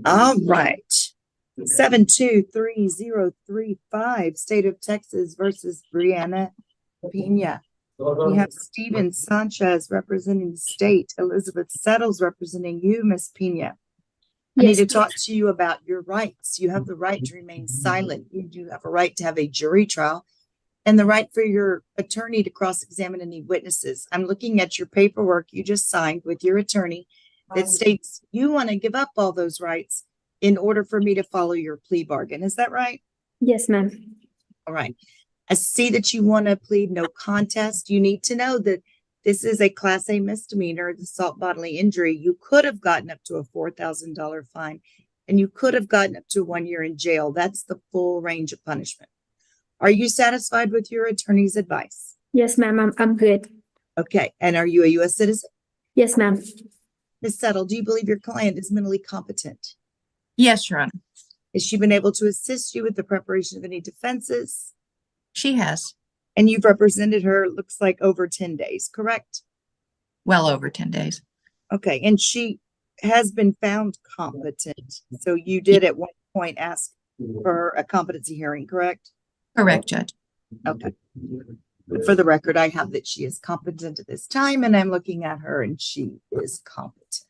All right. 723035, State of Texas versus Brianna Pena. We have Steven Sanchez representing the state, Elizabeth Settles representing you, Miss Pena. I need to talk to you about your rights. You have the right to remain silent. You do have a right to have a jury trial and the right for your attorney to cross-examine any witnesses. I'm looking at your paperwork you just signed with your attorney that states you want to give up all those rights in order for me to follow your plea bargain. Is that right? Yes, ma'am. All right. I see that you want to plead no contest. You need to know that this is a Class A misdemeanor, assault bodily injury. You could have gotten up to a $4,000 fine, and you could have gotten up to 1 year in jail. That's the full range of punishment. Are you satisfied with your attorney's advice? Yes, ma'am. I'm good. Okay. And are you a U.S. citizen? Yes, ma'am. Ms. Settle, do you believe your client is mentally competent? Yes, Your Honor. Has she been able to assist you with the preparation of any defenses? She has. And you've represented her, it looks like, over 10 days, correct? Well over 10 days. Okay. And she has been found competent. So you did at one point ask for a competency hearing, correct? Correct, Judge. Okay. But for the record, I have that she is competent at this time, and I'm looking at her and she is competent.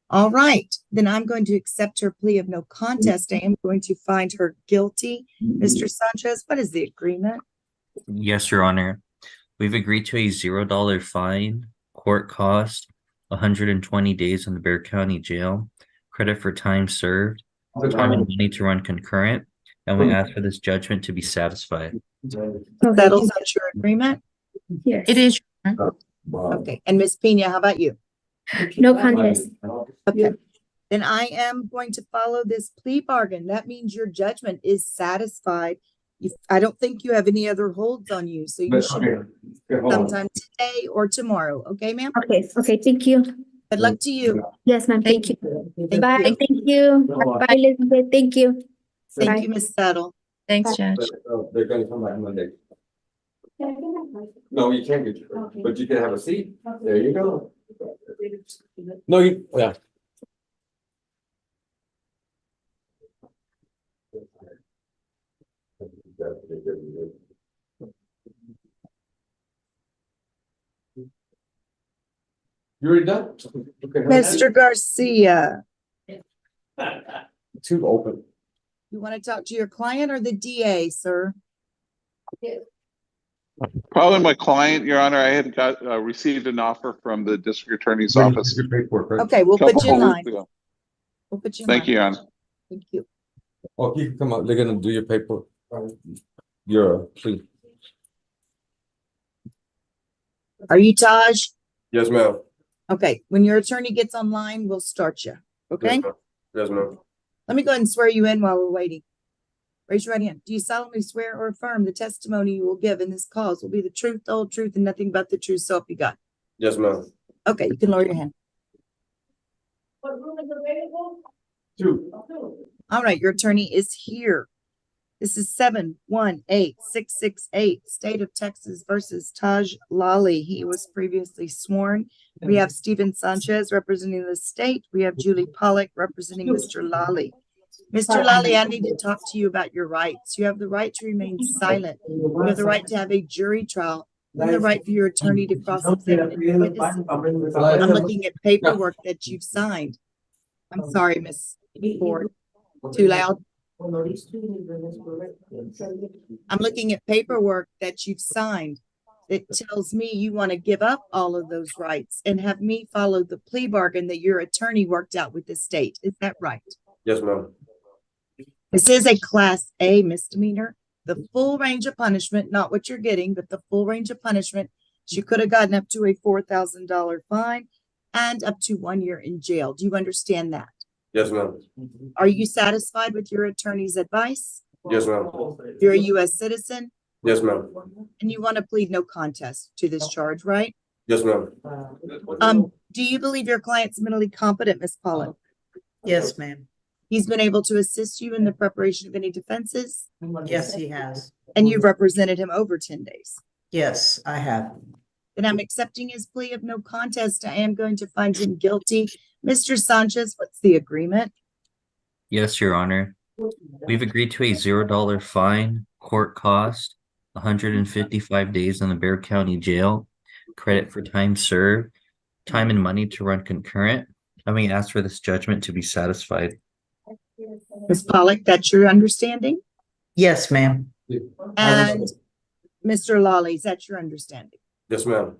All right. Then I'm going to accept her plea of no contest. I am going to find her guilty. Mr. Sanchez, what is the agreement? Yes, Your Honor. We've agreed to a $0 fine, court cost, 120 days in the Bexar County jail, credit for time served, time and money to run concurrent, and we ask for this judgment to be satisfied. Settles that your agreement? Yes. It is, Your Honor. Okay. And Ms. Pena, how about you? No contest. Okay. Then I am going to follow this plea bargain. That means your judgment is satisfied. I don't think you have any other holds on you, so you should sometime today or tomorrow. Okay, ma'am? Okay. Okay. Thank you. Good luck to you. Yes, ma'am. Thank you. Thank Bye. you. Thank you. Bye, Elizabeth. Thank you. Thank Bye. you, Ms. Settle. Thanks, Judge. They're gonna come back Monday. No, you can't get your, but you can have a seat. There you go. No, yeah. You already done? Okay. Mr. Garcia, Too open. you want to talk to your client or the DA, sir? Probably my client, Your Honor. I had received an offer from the district attorney's office Your paperwork, right? Okay, we'll put you in couple line. weeks ago. We'll put you in Thank line. you, Your Honor. Thank you. Oh, you can come out. They're gonna do your paper. Your plea. Are you Taj? Yes, ma'am. Okay, when your attorney gets online, we'll start you. Okay? Yes, ma'am. Let me go ahead and swear you in while we're waiting. Raise your right hand. Do you solemnly swear or affirm the testimony you will give in this cause will be the truth, the whole truth, and nothing but the truth, so help you God? Yes, ma'am. Okay, you can lower your hand. What room is available? 2. All right, your attorney is here. This is 718668, State of Texas versus Taj Lally. He was previously sworn. We have Steven Sanchez representing the state. We have Julie Pollock representing Mr. Lally. Mr. Lally, I need to talk to you about your rights. You have the right to remain silent. You have the right to have a jury trial. And the right for your attorney to cross-examine any witnesses. I'm looking at paperwork that you've signed. I'm sorry, Miss Ford. Too loud? I'm looking at paperwork that you've signed that tells me you want to give up all of those rights and have me follow the plea bargain that your attorney worked out with the state. Is that right? Yes, ma'am. This is a Class A misdemeanor. The full range of punishment, not what you're getting, but the full range of punishment. She could have gotten up to a $4,000 fine and up to 1 year in jail. Do you understand that? Yes, ma'am. Are you satisfied with your attorney's advice? Yes, ma'am. You're a U.S. citizen Yes, ma'am. and you want to plead no contest to this charge, right? Yes, ma'am. Do you believe your client's mentally competent, Ms. Pollock? Yes, ma'am. He's been able to assist you in the preparation of any defenses, Yes, he has. and you've represented him over 10 days. Yes, I have. Then I'm accepting his plea of no contest. I am going to find him guilty. Mr. Sanchez, what's the agreement? Yes, Your Honor. We've agreed to a $0 fine, court cost, 155 days in the Bexar County Jail, credit for time served, time and money to run concurrent, and we ask for this judgment to be satisfied. Ms. Pollock, that's your understanding? Yes, ma'am. And Mr. Lawley, is that your understanding? Yes, ma'am.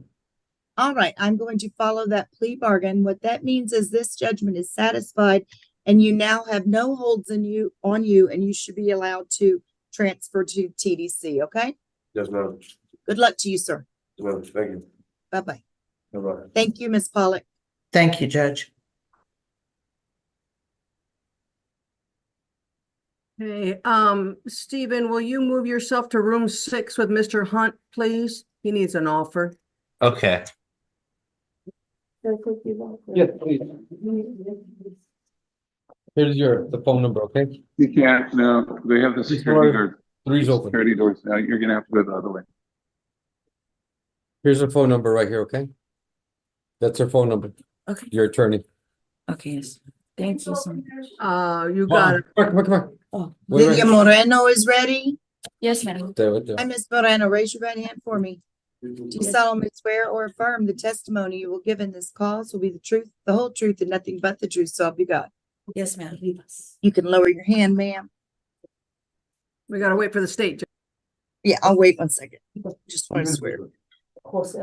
All right, I'm going to follow that plea bargain. What that means is this judgment is satisfied and you now have no holds on you, and you should be allowed to transfer to TDC, okay? Yes, ma'am. Good luck to you, sir. Yes, ma'am. Thank you. Bye-bye. Bye-bye. Thank you, Ms. Pollock. Thank you, Judge. Hey, Stephen, will you move yourself to room 6 with Mr. Hunt, please? He needs an offer. Okay. Yes, please. Here's the phone number, okay? You can't, no, they have the security guard, Three's open. security doors now. You're gonna have to go the other way. Here's her phone number right here, okay? That's her phone number. Okay. Your attorney. Okay, yes. Thank you so much. You got it. Come on, come on. Oh, Wait, Lydia Moreno is ready. yes, ma'am. Hi, Ms. Moreno. Raise your right hand for me. Do you solemnly swear or affirm the testimony you will give in this cause will be the truth, the whole truth, and nothing but the truth, so help you God? Yes, ma'am. You can lower your hand, ma'am. We gotta wait for the state. Yeah, I'll wait 1 second. Just want to swear. Oh, okay.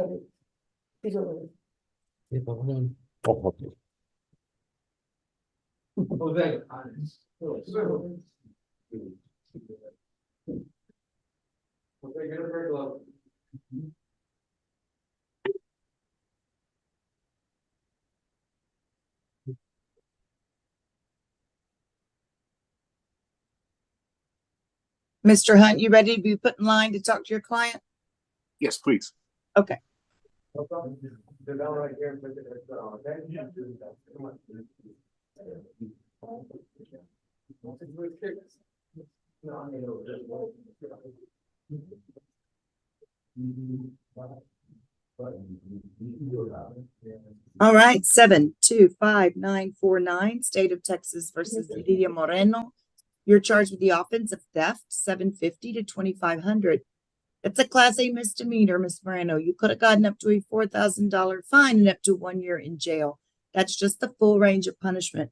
Mr. Hunt, you ready to be put in line to talk to your client? Yes, please. Okay. All right, 7-2-5-9-4-9, State of Texas versus Lydia Moreno. You're charged with the offense of theft, $750 to $2,500. It's a Class A misdemeanor, Ms. Moreno. You could have gotten up to a $4,000 fine and up to 1 year in jail. That's just the full range of punishment.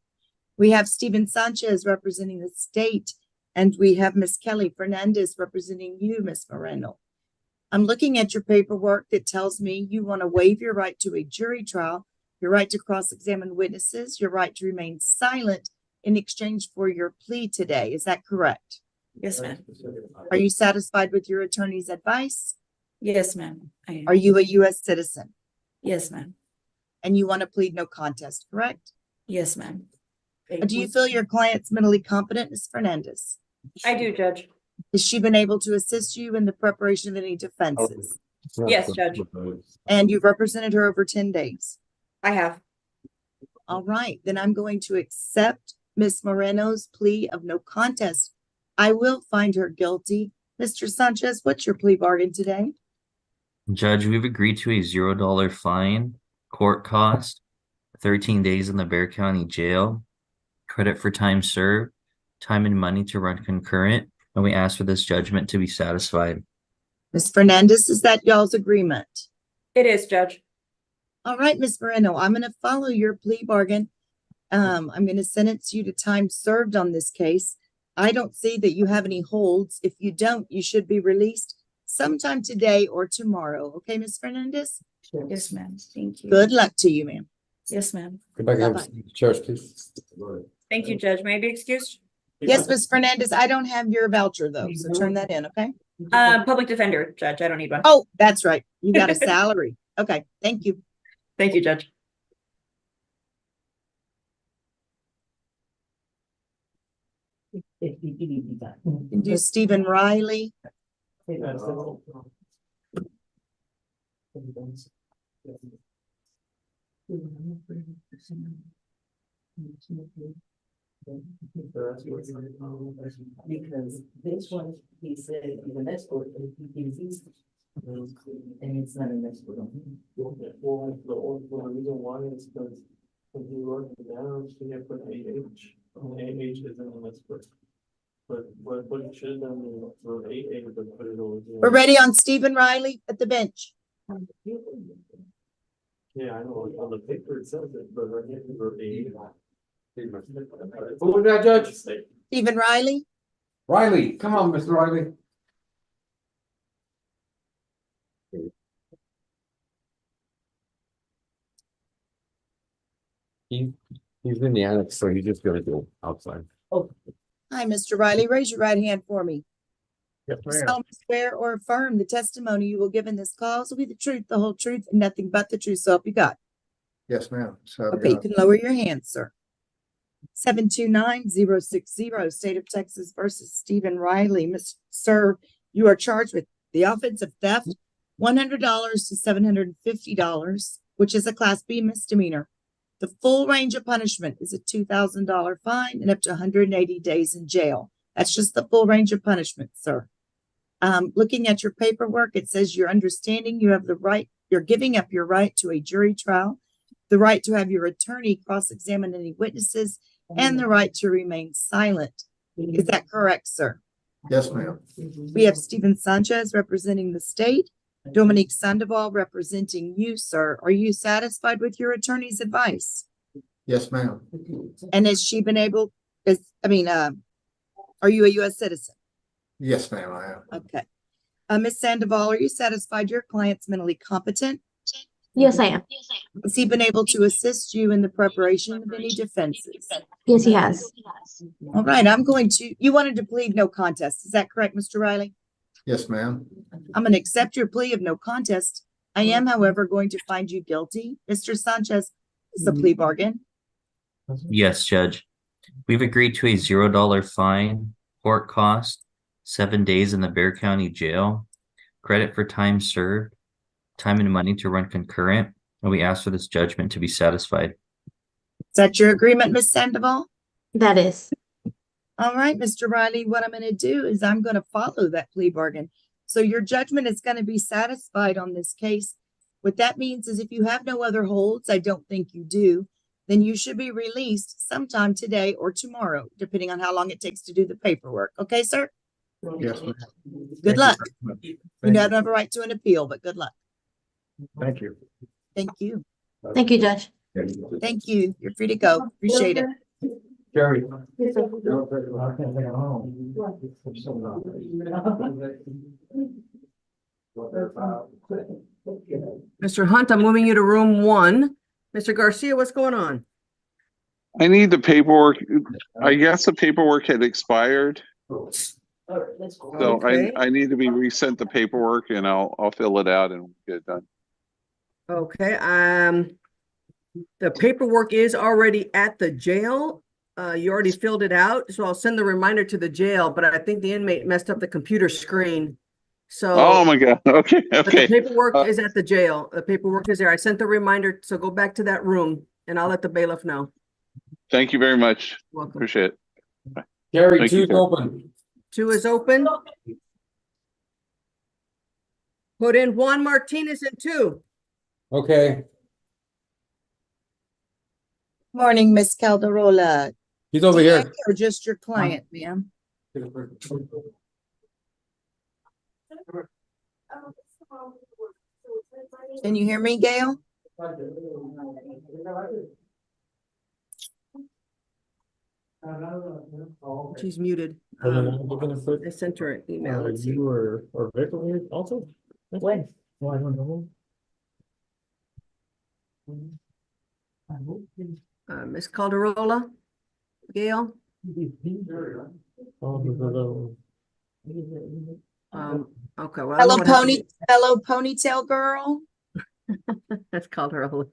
We have Stephen Sanchez representing the state, and we have Ms. Kelly Fernandez representing you, Ms. Moreno. I'm looking at your paperwork that tells me you want to waive your right to a jury trial, your right to cross-examine witnesses, your right to remain silent in exchange for your plea today. Is that correct? Yes, ma'am. Are you satisfied with your attorney's advice? Yes, ma'am. Are you a U.S. citizen? Yes, ma'am. And you want to plead no contest, correct? Yes, ma'am. Do you feel your client's mentally competent, Ms. Fernandez? I do, Judge. Has she been able to assist you in the preparation of any defenses? Yes, Judge. And you've represented her over 10 days. I have. All right, then I'm going to accept Ms. Moreno's plea of no contest. I will find her guilty. Mr. Sanchez, what's your plea bargain today? Judge, we've agreed to a $0 fine, court cost, 13 days in the Bexar County Jail, credit for time served, time and money to run concurrent, and we ask for this judgment to be satisfied. Ms. Fernandez, is that y'all's agreement? It is, Judge. All right, Ms. Moreno, I'm going to follow your plea bargain. I'm going to sentence you to time served on this case. I don't see that you have any holds. If you don't, you should be released sometime today or tomorrow. Okay, Ms. Fernandez? Yes, ma'am. Thank you. Good luck to you, ma'am. Yes, ma'am. Go back and Bye-bye. have the chairs, please. Thank you, Judge. May I be excused? Yes, Ms. Fernandez, I don't have your voucher though, so turn that in, okay? Public defender, Judge. I don't need one. Oh, that's right. You got a salary. Okay, thank you. Thank you, Judge. And do Stephen Riley. Because this one, he said, even this court, he And it's not an expert on him. Well, the reason why is because when you wrote it down, she had put AH, and AH isn't an expert. But what it should have done is for AA, but put it over there. We're ready on Stephen Riley at the bench. Yeah, I know, on the paper it says it, but right here we wrote AA. Who was that, Judge? Stephen Riley? Riley, come on, Mr. Riley. He's in the annex, so he's just gonna go outside. Hi, Mr. Riley. Raise your right hand for me. Yes, You solemnly swear or affirm the testimony you will give in this call will be the truth, the whole truth, and nothing but the truth, so help you God. Yes, ma'am. So, Okay, you can lower your hands, sir. 729-060, State of Texas versus Stephen Riley. Sir, you are charged with the offense of theft, $100 to $750, which is a Class B misdemeanor. The full range of punishment is a $2,000 fine and up to 180 days in jail. That's just the full range of punishment, sir. Looking at your paperwork, it says you're understanding you have the right, you're giving up your right to a jury trial, the right to have your attorney cross-examine any witnesses, and the right to remain silent. Is that correct, sir? yes, ma'am. We have Stephen Sanchez representing the state, Dominique Sandoval representing you, sir. Are you satisfied with your attorney's advice? Yes, ma'am. And has she been able, are you a U.S. citizen? Yes, ma'am, I am. Okay. Ms. Sandoval, are you satisfied your client's mentally competent? Yes, I am. Has he been able to assist you in the preparation of any defenses? Yes, he has. All right, you wanted to plead no contest. Is that correct, Mr. Riley? Yes, ma'am. I'm going to accept your plea of no contest. I am, however, going to find you guilty. Mr. Sanchez, is the plea bargain? Yes, Judge. We've agreed to a $0 fine, court cost, 7 days in the Bexar County Jail, credit for time served, time and money to run concurrent, and we ask for this judgment to be satisfied. Is that your agreement, Ms. Sandoval? That is. All right, Mr. Riley, what I'm going to do is I'm going to follow that plea bargain. So your judgment is going to be satisfied on this case. What that means is if you have no other holds, I don't think you do, then you should be released sometime today or tomorrow, depending on how long it takes to do the paperwork. Okay, sir? Yes, ma'am. Good luck. You don't have a right to an appeal, but good luck. Thank you. Thank you. Thank you, Judge. Thank you. You're free to go. Appreciate it. Jerry. Mr. Hunt, I'm moving you to room 1. Mr. Garcia, what's going on? I need the paperwork. I guess the paperwork had expired. So Okay. I need to be resent the paperwork and I'll fill it out and get it done. Okay, the paperwork is already at the jail. You already filled it out, so I'll send the reminder to the jail, but I think the inmate messed up the computer screen. So. Oh my God. Okay. But the Okay. paperwork is at the jail. The paperwork is there. I sent the reminder, so go back to that room and I'll let the bailiff know. Thank you very much. Welcome. Appreciate it. Jerry, Thank you, two's sir. open. 2 is open. Put in Juan Martinez in 2. Okay, Morning, Miss Calderola. he's over here. Or just your client, ma'am? Can you hear me, Gail? She's muted. I sent her an email. Let's see. Or Victor here also? When? Well, I don't know. Miss Calderola, Gail. Okay. Well, I Hello, know what happened. hello, ponytail girl. That's Calderola.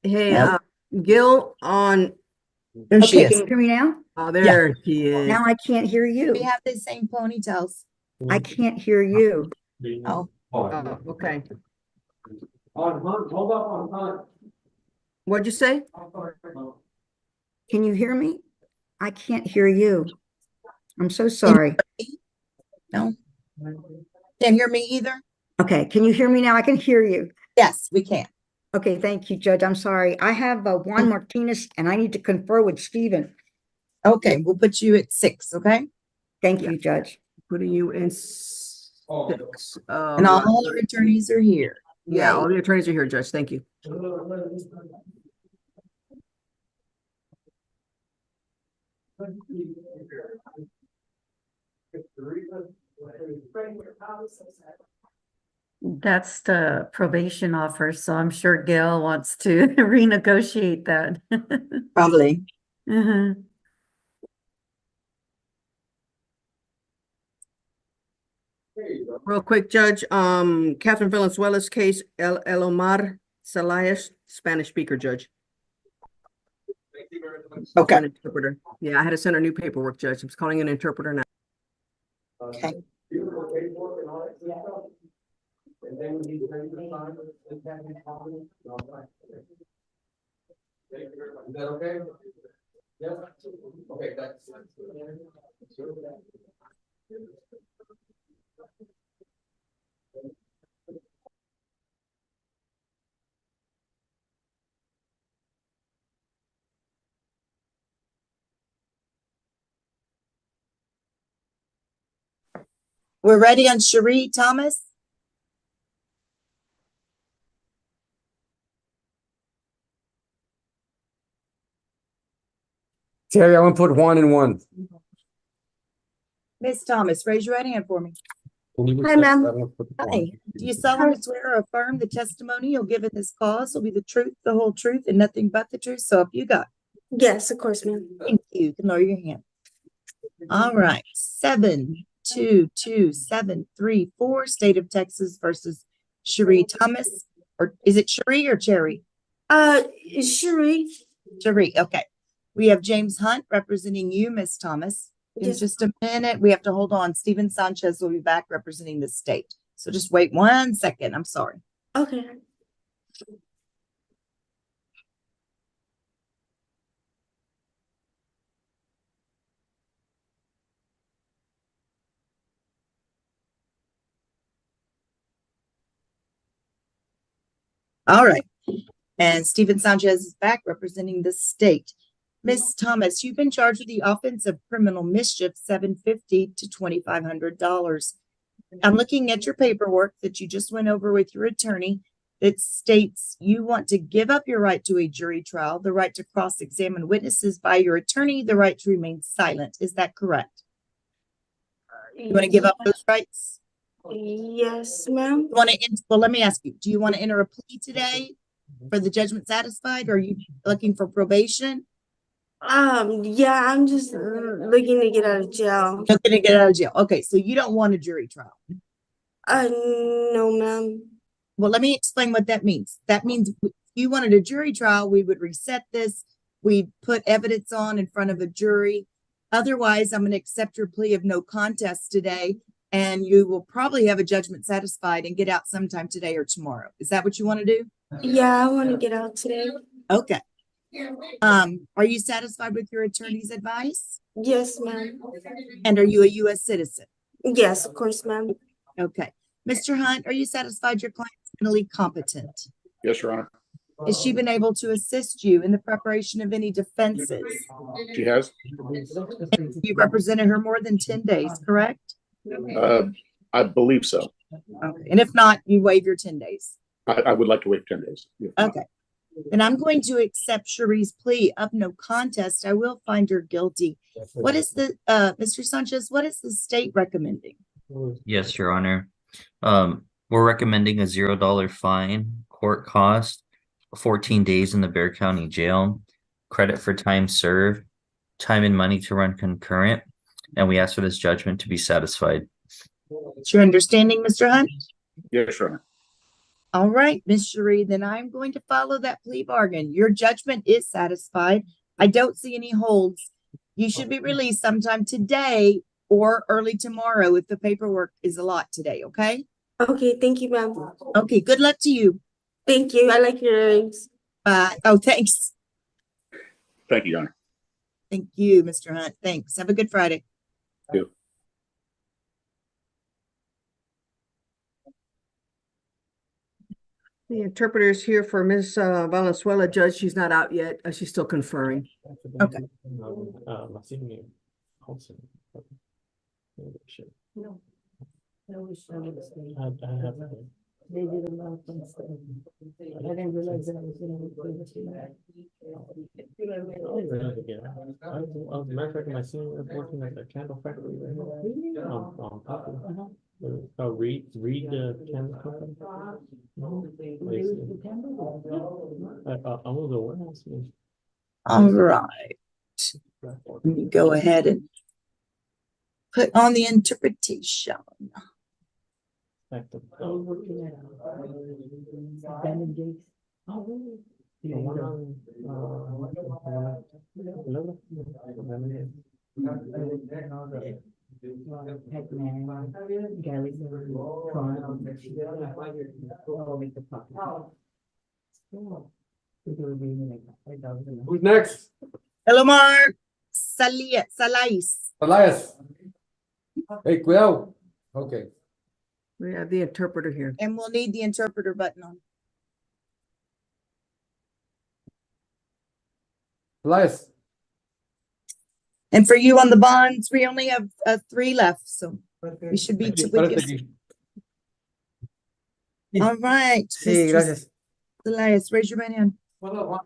Hey, Gil on. There she Okay, is. can you hear me now? Oh, there she is. Now I can't hear you. We have the same ponytails. I can't hear you. Oh, Oh, okay. Hold up on Hunt. What'd you say? Can you hear me? I can't hear you. I'm so sorry. no. Can't hear me either? Okay, can you hear me now? I can hear you. Yes, we can. Okay, thank you, Judge. I'm sorry. I have Juan Martinez and I need to confer with Stephen. Okay, we'll put you at 6, okay? Thank Yeah. you, Judge. Putting you in 6. And all our attorneys are here. Yeah, Yay. all the attorneys are here, Judge. Thank you. That's the probation offer, so I'm sure Gail wants to renegotiate that. Probably. Uh-huh. Real quick, Judge, Catherine Valenzuela's case, El Omar Salayas, Spanish speaker, Judge. Okay. An interpreter. Yeah, I had to send her new paperwork, Judge. I'm just calling an interpreter now. Okay. Is that okay? Yeah. Okay, that's. We're ready on Cherie Thomas. Terry, I want to put Juan in 1. Miss Thomas, raise your right hand for me. Hi, ma'am. Hi. Do you solemnly swear or affirm the testimony you'll give in this cause will be the truth, the whole truth, and nothing but the truth? So help you God. Yes, of course, ma'am. Thank you. You can lower your hand. All right. 722-734, State of Texas versus Cherie Thomas. Or is it Cherie or Cherry? Cherie. Cherie. Okay. We have James Hunt representing you, Miss Thomas. In Yes. just a minute, we have to hold on. Stephen Sanchez will be back representing the state. So just wait 1 second. I'm sorry. Okay. All right. And Stephen Sanchez is back representing the state. Miss Thomas, you've been charged with the offense of criminal mischief, $750 to $2,500. I'm looking at your paperwork that you just went over with your attorney that states you want to give up your right to a jury trial, the right to cross-examine witnesses by your attorney, the right to remain silent. Is that correct? You want to give up those rights? Yes, ma'am. You want to, well, let me ask you, do you want to enter a plea today for the judgment satisfied? Or are you looking for probation? Yeah, I'm just looking to get out of jail. Looking to get out of jail. Okay, so you don't want a jury trial. No, ma'am. Well, let me explain what that means. That means if you wanted a jury trial, we would reset this. We'd put evidence on in front of a jury. Otherwise, I'm going to accept your plea of no contest today, and you will probably have a judgment satisfied and get out sometime today or tomorrow. Is that what you want to do? Yeah, I want to get out today. Okay. Are you satisfied with your attorney's advice? Yes, ma'am. And are you a U.S. citizen? Yes, of course, ma'am. Okay. Mr. Hunt, are you satisfied your client is mentally competent? Yes, Your Honor. Has she been able to assist you in the preparation of any defenses? She has. You represented her more than 10 days, correct? I believe so. Okay. And if not, you waive your 10 days. I would like to wait 10 days. Okay. And I'm going to accept Cherie's plea of no contest. I will find her guilty. What is the, Mr. Sanchez, what is the state recommending? Yes, Your Honor. We're recommending a $0 fine, court cost, 14 days in the Bexar County jail, credit for time served, time and money to run concurrent, and we ask for this judgment to be satisfied. It's your understanding, Mr. Hunt? Yes, Your Honor. All right, Miss Cherie, then I'm going to follow that plea bargain. Your judgment is satisfied. I don't see any holds. You should be released sometime today or early tomorrow if the paperwork is a lot today, okay? Okay, thank you, ma'am. Okay, good luck to you. Thank you. I like your earrings. Oh, thanks. Thank you, Your Honor. Thank you, Mr. Hunt. Thanks. Have a good Friday. You. The interpreter is here for Ms. Valenzuela, Judge. She's not out yet. She's still conferring. Okay. I think you also. No. I have. They did a lot of things. I didn't realize that I was gonna record this. As a matter of fact, my senior is working at the candle factory right now. On top of it. Read the candle company. I was a warehouse. All right. Let me go ahead and put on the interpretation. Who's next? Hello, Mark. Salais. Elias. Hey, cuidado. Okay. We have the interpreter here. And we'll need the interpreter button on. Elias. And for you on the bonds, we only have 3 left, so we should be. All right. Sí, gracias. Salais, raise your right hand. Do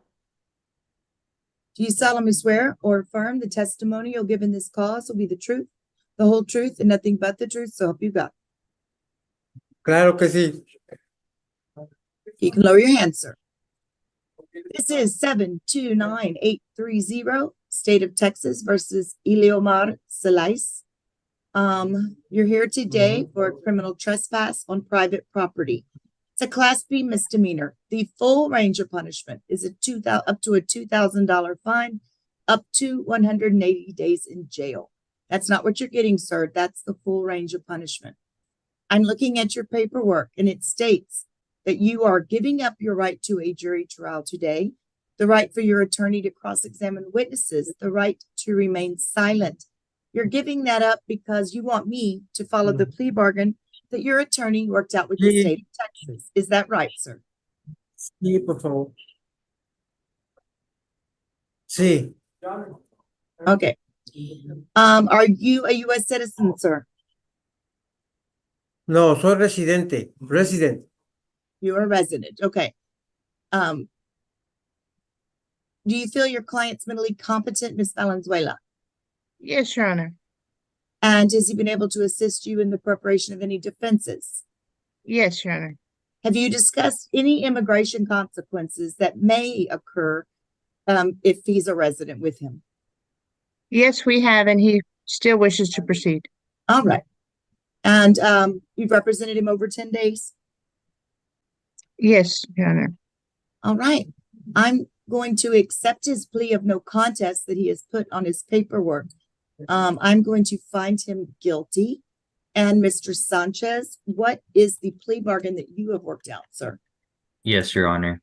you solemnly swear or affirm the testimony you'll give in this cause will be the truth, the whole truth, and nothing but the truth, so help you God? Claro que sí. You can lower your hand, sir. This is 729-830, State of Texas versus Eliomar Salais. You're here today for a criminal trespass on private property. It's a Class B misdemeanor. The full range of punishment is up to a $2,000 fine, up to 180 days in jail. That's not what you're getting, sir. That's the full range of punishment. I'm looking at your paperwork, and it states that you are giving up your right to a jury trial today, the right for your attorney to cross-examine witnesses, the right to remain silent. You're giving that up because you want me to follow the plea bargain that your attorney worked out with the state of Texas. Is that right, sir? Sí, por favor. Sí. Okay. Are you a U.S. citizen, sir? No, soy residente. Resident. You're a resident. Okay. Do you feel your client's mentally competent, Ms. Valenzuela? Yes, Your Honor. And has he been able to assist you in the preparation of any defenses? Yes, Your Honor. Have you discussed any immigration consequences that may occur if he's a resident with him? Yes, we have, and he still wishes to proceed. All right. And you've represented him over 10 days? Yes, Your Honor. All right. I'm going to accept his plea of no contest that he has put on his paperwork. I'm going to find him guilty. And Mr. Sanchez, what is the plea bargain that you have worked out, sir? Yes, Your Honor.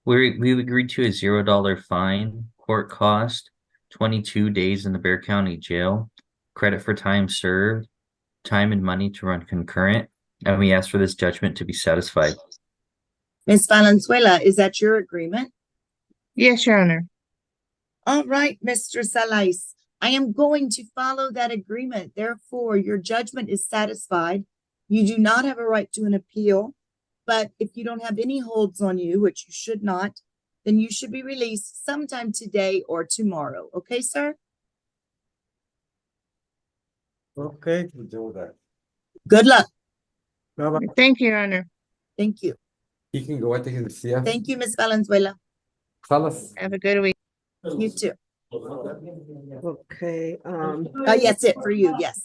We've agreed to a $0 fine, court cost, 22 days in the Bexar County jail, credit for time served, time and money to run concurrent, and we ask for this judgment to be satisfied. Ms. Valenzuela, is that your agreement? Yes, Your Honor. All right, Mr. Salais, I am going to follow that agreement. Therefore, your judgment is satisfied. You do not have a right to an appeal, but if you don't have any holds on you, which you should not, then you should be released sometime today or tomorrow. Okay, sir? Okay. Good luck. Bye-bye. Thank you, Your Honor. Thank you. He can go, I think it's the Thank you, Ms. Valenzuela. Salas. Have a good week. You too. Okay, Yes, it for you. Yes.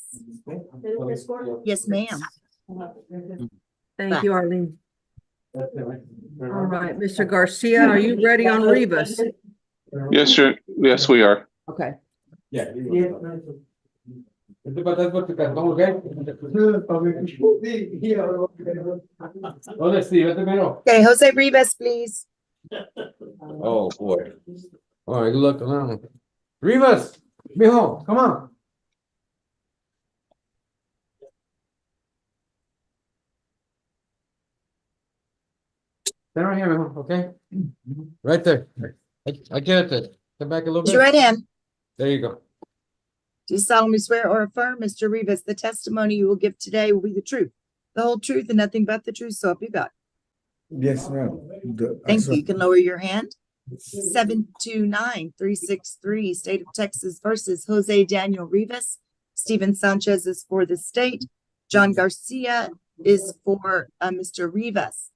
Yes, ma'am. thank you, Arlene. All right, Mr. Garcia, are you ready on Rivas? Yes, sir. Yes, we are. Okay. Yeah. Este para atrás porque cantamos, ¿ok? ¿Dónde Steve? Vete primero. Okay, Jose Rivas, please. Oh, boy. All right, good luck on that one. Rivas, mijo, come on. Stand right here, mijo, okay? Right there. I get it. Come back a little Raise your right bit. hand. There you go. Do you solemnly swear or affirm, Mr. Rivas, the testimony you will give today will be the truth, the whole truth, and nothing but the truth, so help you God? Yes, ma'am. Thank you. You can lower your hand. 729-363, State of Texas versus Jose Daniel Rivas. Steven Sanchez is for the state. John Garcia is for Mr. Rivas.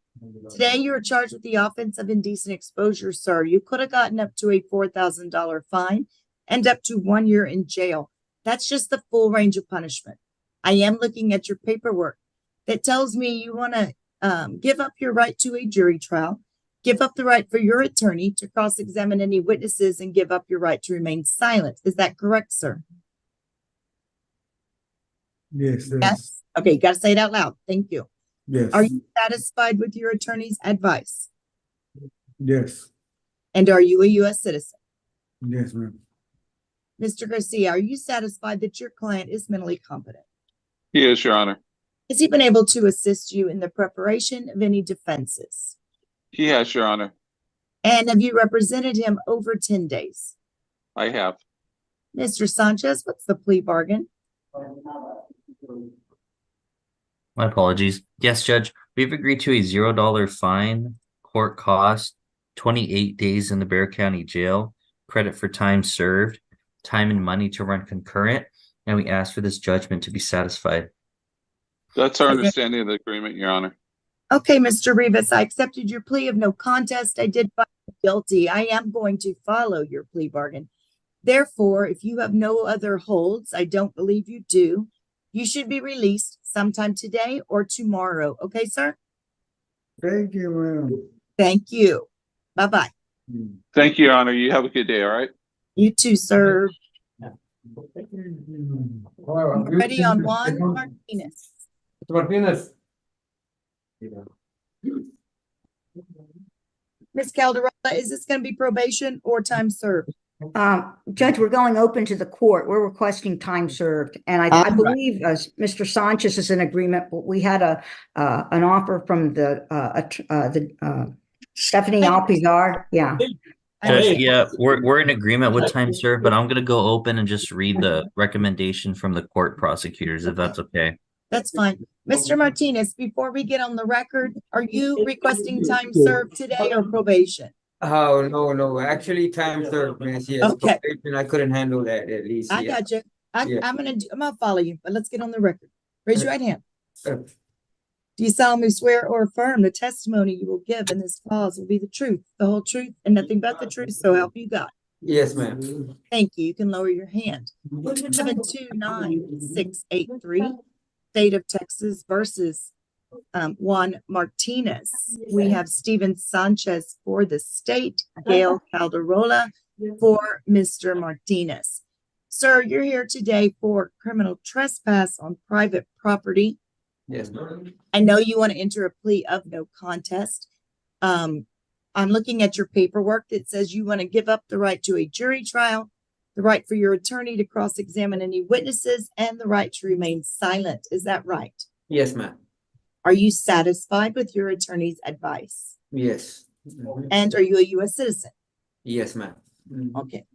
Today, you are charged with the offense of indecent exposure, sir. You could have gotten up to a $4,000 fine and up to 1 year in jail. That's just the full range of punishment. I am looking at your paperwork that tells me you want to give up your right to a jury trial, give up the right for your attorney to cross-examine any witnesses, and give up your right to remain silent. Is that correct, sir? Yes, Yes. Okay, you got to say it out loud. Thank you. yes, Are you satisfied with your attorney's advice? yes, And are you a U.S. citizen? yes, ma'am. Mr. Garcia, are you satisfied that your client is mentally competent? He is, Your Honor. Has he been able to assist you in the preparation of any defenses? He has, Your Honor. And have you represented him over 10 days? I have. Mr. Sanchez, what's the plea bargain? My apologies. Yes, Judge, we've agreed to a $0 fine, court cost, 28 days in the Bexar County Jail, credit for time served, time and money to run concurrent, and we ask for this judgment to be satisfied. That's our understanding of the agreement, Your Honor. Okay, Mr. Rivas, I accepted your plea of no contest. I did find you guilty. I am going to follow your plea bargain. Therefore, if you have no other holds, I don't believe you do, you should be released sometime today or tomorrow. Okay, sir? Thank you, ma'am. Thank you. Bye-bye. Thank you, Your Honor. You have a good day, all right? You too, sir. All right, Ready on Juan Martinez. Mr. Martinez. Ms. Calderola, is this going to be probation or time served? Judge, we're going open to the court. We're requesting time served. And I All right. believe Mr. Sanchez is in agreement, but we had an offer from the Stephanie Alpizar. Yeah. Judge, yeah, we're in agreement with time served, but I'm gonna go open and just read the recommendation from the court prosecutors, if that's okay. That's fine. Mr. Martinez, before we get on the record, are you requesting time served today or probation? Oh, no, actually time served, miss, yes. Okay. Probation, I couldn't handle that at least, I yeah. got you. Yeah. I'm gonna follow you, but let's get on the record. Raise your right hand. Uh, Do you solemnly swear or affirm the testimony you will give in this cause will be the truth, the whole truth, and nothing but the truth, so help you God? Yes, ma'am. Thank you. You can lower your hand. 729-683, State of Texas versus Juan Martinez. We have Steven Sanchez for the state, Gail Calderola for Mr. Martinez. Sir, you're here today for criminal trespass on private property. Yes, ma'am. I know you want to enter a plea of no contest. I'm looking at your paperwork that says you want to give up the right to a jury trial, the right for your attorney to cross-examine any witnesses, and the right to remain silent. Is that right? Yes, ma'am. Are you satisfied with your attorney's advice? Yes. And are you a U.S. citizen? Yes, ma'am. Okay.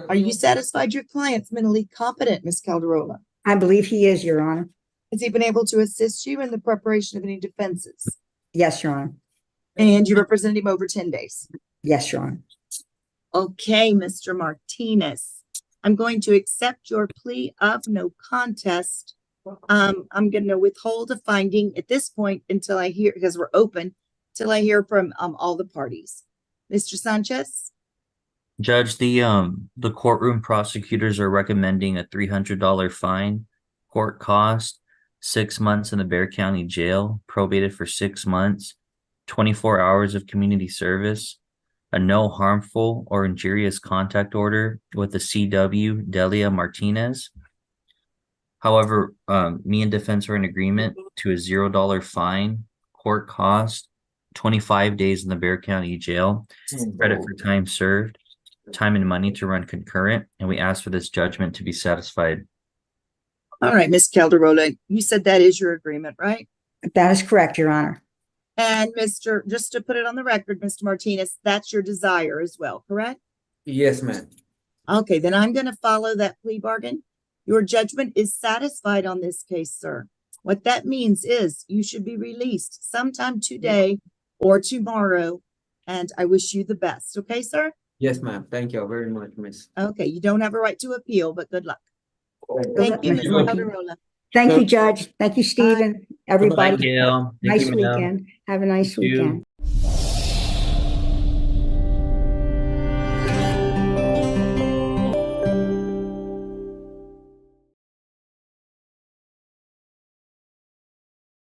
Are you satisfied your client's mentally competent, Ms. Calderola? I believe he is, Your Honor. Has he been able to assist you in the preparation of any defenses? Yes, Your Honor. And you represented him over 10 days? Yes, Your Honor. Okay, Mr. Martinez, I'm going to accept your plea of no contest. I'm going to withhold a finding at this point until I hear, because we're open, till I hear from all the parties. Mr. Sanchez? Judge, the courtroom prosecutors are recommending a $300 fine, court cost, 6 months in the Bexar County Jail, probated for 6 months, 24 hours of community service, a no harmful or injurious contact order with the CW Delia Martinez. However, me and defense are in agreement to a $0 fine, court cost, 25 days in the Bexar County Jail, credit for time served, time and money to run concurrent, and we ask for this judgment to be satisfied. All right, Ms. Calderola, you said that is your agreement, right? That is correct, Your Honor. And Mr., just to put it on the record, Mr. Martinez, that's your desire as well, correct? Yes, ma'am. Okay, then I'm gonna follow that plea bargain. Your judgment is satisfied on this case, sir. What that means is you should be released sometime today or tomorrow, and I wish you the best. Okay, sir? Yes, ma'am. Thank you very much, miss. Okay, you don't have a right to appeal, but good luck. Good Thank luck, you, Mr. Ms. Martinez. Calderola. Thank you, Judge. Thank you, Stephen, Bye, everybody. Gail. Thank Nice you, ma'am. weekend. Have a nice You too. weekend.